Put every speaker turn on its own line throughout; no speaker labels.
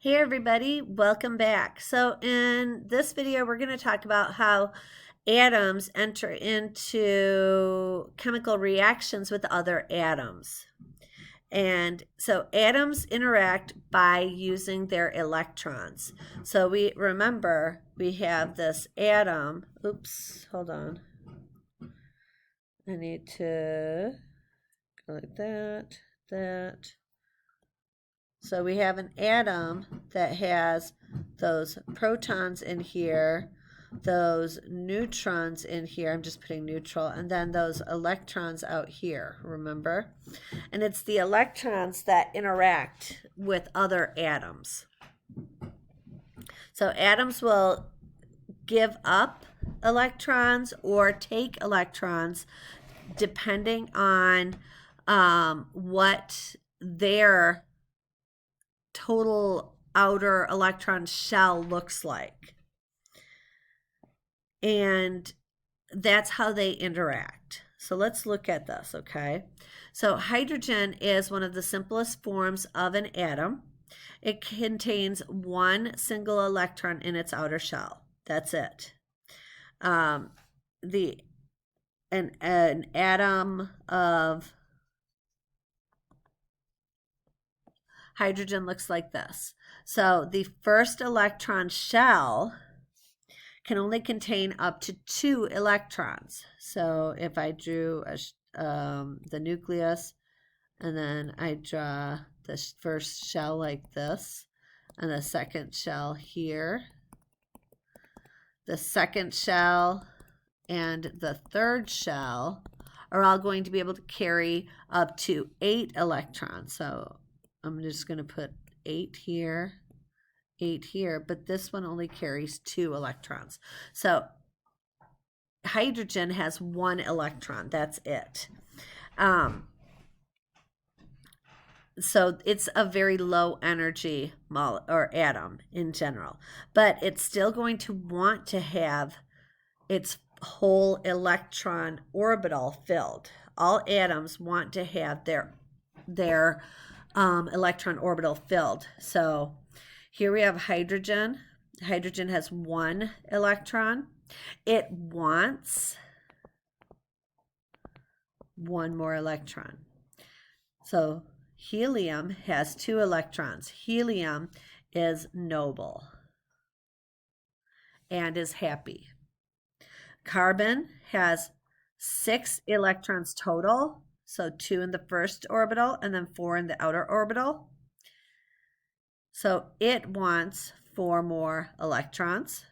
Hey everybody, welcome back. So in this video, we're going to talk about how atoms enter into chemical reactions with other atoms. And so atoms interact by using their electrons. So we remember we have this atom. Oops, hold on. I need to go like that. So we have an atom that has those protons in here, those neutrons in here, I'm just putting neutral, and then those electrons out here, remember? And it's the electrons that interact with other atoms. So atoms will give up electrons or take electrons depending on what their total outer electron shell looks like. And that's how they interact. So let's look at this, okay? So hydrogen is one of the simplest forms of an atom. It contains one single electron in its outer shell. That's it. An atom of hydrogen looks like this. So the first electron shell can only contain up to 2 electrons. So if I drew the nucleus and then I draw the first shell like this and the second shell here, the second shell and the third shell are all going to be able to carry up to 8 electrons. So I'm just going to put 8 here, 8 here, but this one only carries 2 electrons. So hydrogen has 1 electron. That's it. So it's a very low energy or atom in general, but it's still going to want to have its whole electron orbital filled. All atoms want to have their electron orbital filled. So here we have hydrogen. Hydrogen has 1 electron. It wants 1 more electron. So helium has 2 electrons. Helium is noble and is happy. Carbon has 6 electrons total. So 2 in the first orbital and then 4 in the outer orbital. So it wants 4 more electrons.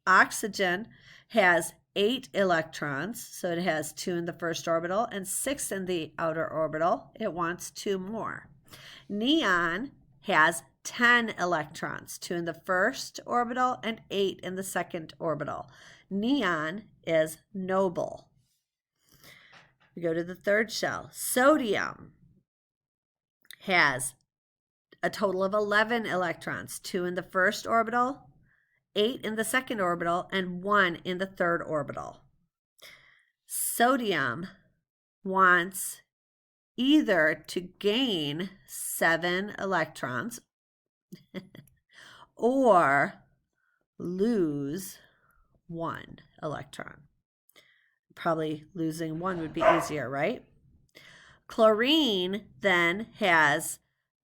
Oxygen has 8 electrons. So it has 2 in the first orbital and 6 in the outer orbital. It wants 2 more. Neon has 10 electrons, 2 in the first orbital and 8 in the second orbital. Neon is noble. We go to the third shell. Sodium has a total of 11 electrons, 2 in the first orbital, 8 in the second orbital, and 1 in the third orbital. Sodium wants either to gain 7 electrons or lose 1 electron. Probably losing 1 would be easier, right? Chlorine then has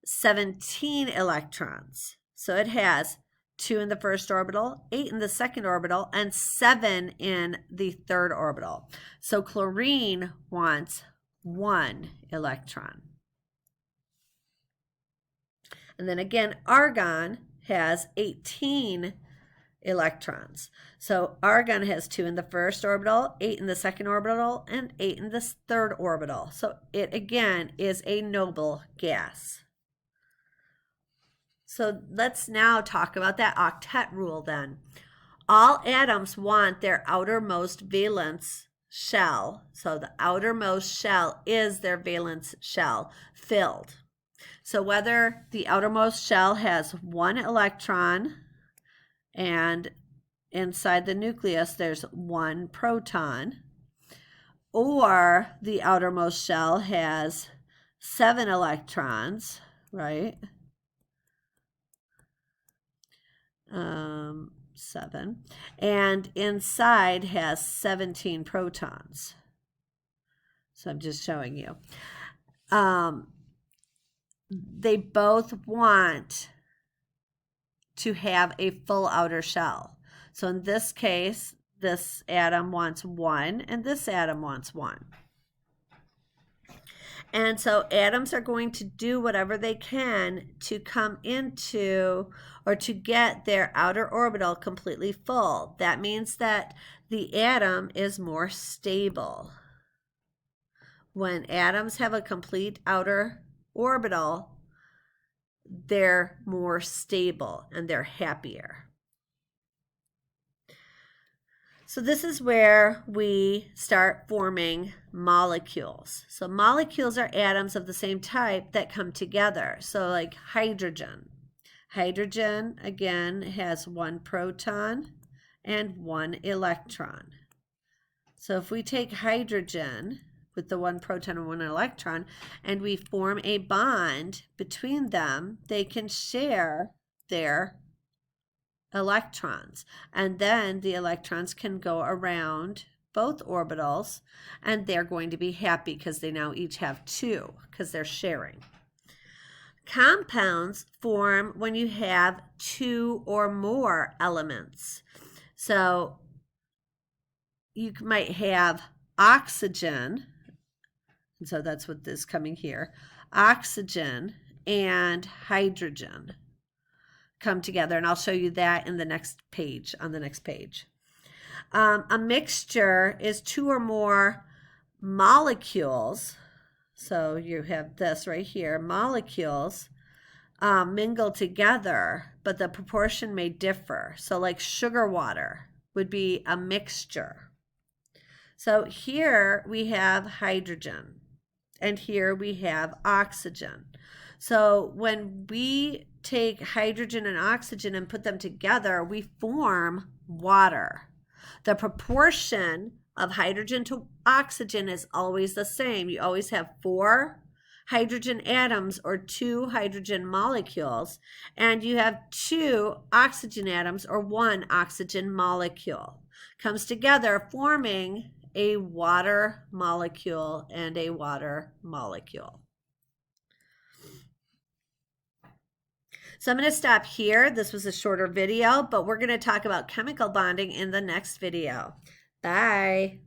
17 electrons. So it has 2 in the first orbital, 8 in the second orbital, and 7 in the third orbital. So chlorine wants 1 electron. And then again, argon has 18 electrons. So argon has 2 in the first orbital, 8 in the second orbital, and 8 in the third orbital. So it again is a noble gas. So let's now talk about that octet rule then. All atoms want their outermost valence shell, so the outermost shell is their valence shell, filled. So whether the outermost shell has 1 electron and inside the nucleus there's 1 proton, or the outermost shell has 7 electrons, right? 7, and inside has 17 protons. So I'm just showing you. They both want to have a full outer shell. So in this case, this atom wants 1 and this atom wants 1. And so atoms are going to do whatever they can to come into or to get their outer orbital completely full. That means that the atom is more stable. When atoms have a complete outer orbital, they're more stable and they're happier. So this is where we start forming molecules. So molecules are atoms of the same type that come together. So like hydrogen. Hydrogen, again, has 1 proton and 1 electron. So if we take hydrogen with the 1 proton and 1 electron and we form a bond between them, they can share their electrons, and then the electrons can go around both orbitals and they're going to be happy because they now each have 2 because they're sharing. Compounds form when you have 2 or more elements. So you might have oxygen, and so that's what is coming here, oxygen and hydrogen come together, and I'll show you that in the next page, on the next page. A mixture is 2 or more molecules. So you have this right here, molecules mingle together, but the proportion may differ. So like sugar water would be a mixture. So here we have hydrogen, and here we have oxygen. So when we take hydrogen and oxygen and put them together, we form water. The proportion of hydrogen to oxygen is always the same. You always have 4 hydrogen atoms or 2 hydrogen molecules, and you have 2 oxygen atoms or 1 oxygen molecule. Comes together forming a water molecule and a water molecule. So I'm going to stop here. This was a shorter video, but we're going to talk about chemical bonding in the next video. Bye.